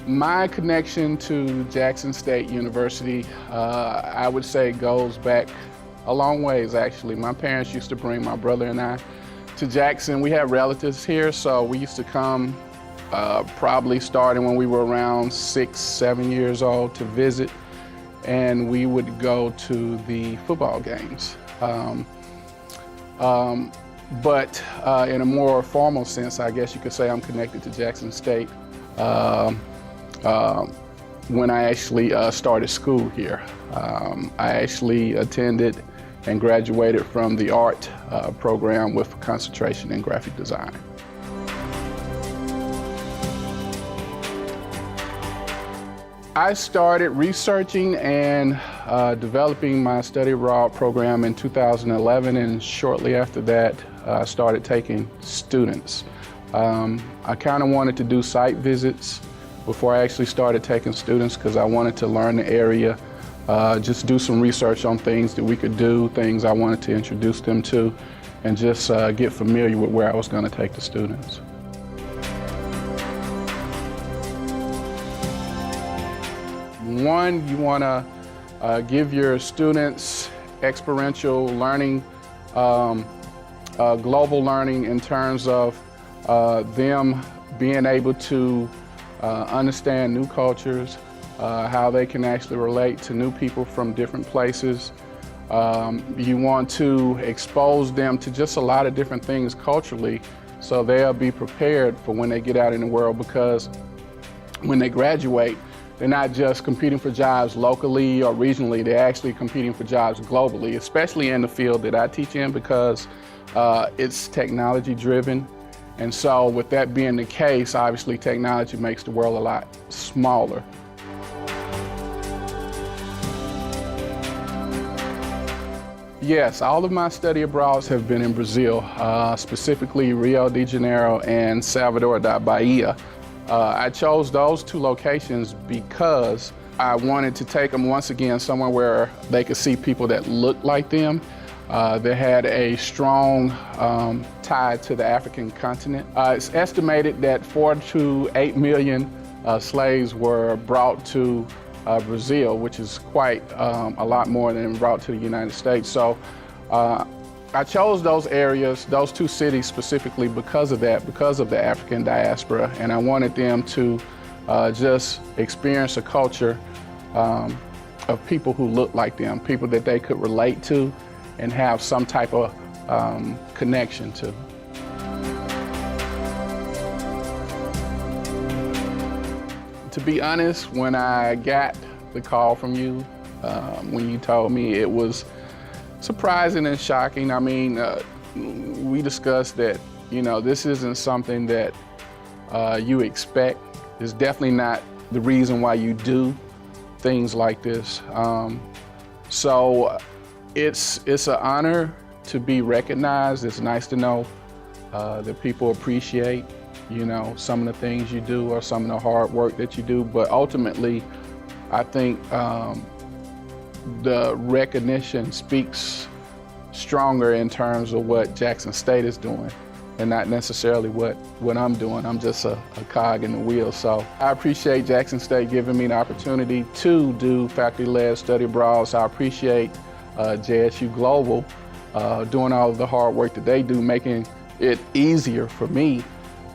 My connection to Jackson State University, I would say goes back a long ways, actually. My parents used to bring my brother and I to Jackson. We have relatives here, so we used to come probably starting when we were around 6, 7 years old to visit, and we would go to the football games. But in a more formal sense, I guess you could say I'm connected to Jackson State when I actually started school here. I actually attended and graduated from the art program with a concentration in graphic design. I started researching and developing my study abroad program in 2011, and shortly after that, I started taking students. I kind of wanted to do site visits before I actually started taking students because I wanted to learn the area, just do some research on things that we could do, things I wanted to introduce them to, and just get familiar with where I was going to take the students. One, you want to give your students experiential learning, global learning in terms of them being able to understand new cultures, how they can actually relate to new people from different places. You want to expose them to just a lot of different things culturally so they'll be prepared for when they get out in the world, because when they graduate, they're not just competing for jobs locally or regionally, they're actually competing for jobs globally, especially in the field that I teach in, because it's technology driven. And so with that being the case, obviously technology makes the world a lot smaller. Yes, all of my study abroads have been in Brazil, specifically Rio de Janeiro and Salvador da Bahia. I chose those two locations because I wanted to take them once again somewhere where they could see people that looked like them. They had a strong tie to the African continent. It's estimated that 4 to 8 million slaves were brought to Brazil, which is quite a lot more than brought to the United States. So I chose those areas, those two cities specifically because of that, because of the African diaspora, and I wanted them to just experience a culture of people who look like them, people that they could relate to and have some type of connection to. To be honest, when I got the call from you, when you told me, it was surprising and shocking. I mean, we discussed that, you know, this isn't something that you expect. It's definitely not the reason why you do things like this. So it's an honor to be recognized. It's nice to know that people appreciate, you know, some of the things you do or some of the hard work that you do. But ultimately, I think the recognition speaks stronger in terms of what Jackson State is doing and not necessarily what I'm doing. I'm just a cog in the wheel. So I appreciate Jackson State giving me the opportunity to do faculty-led study abroad. So I appreciate JSU Global doing all of the hard work that they do, making it easier for me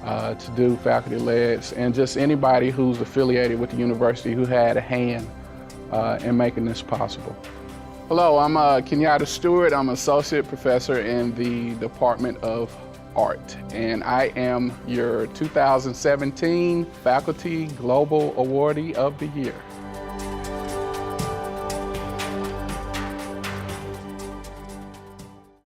to do faculty-led, and just anybody who's affiliated with the university who had a hand in making this possible. Hello, I'm Kenyetta Stewart. I'm an associate professor in the Department of Art, and I am your 2017 Faculty Global Awardee of the Year.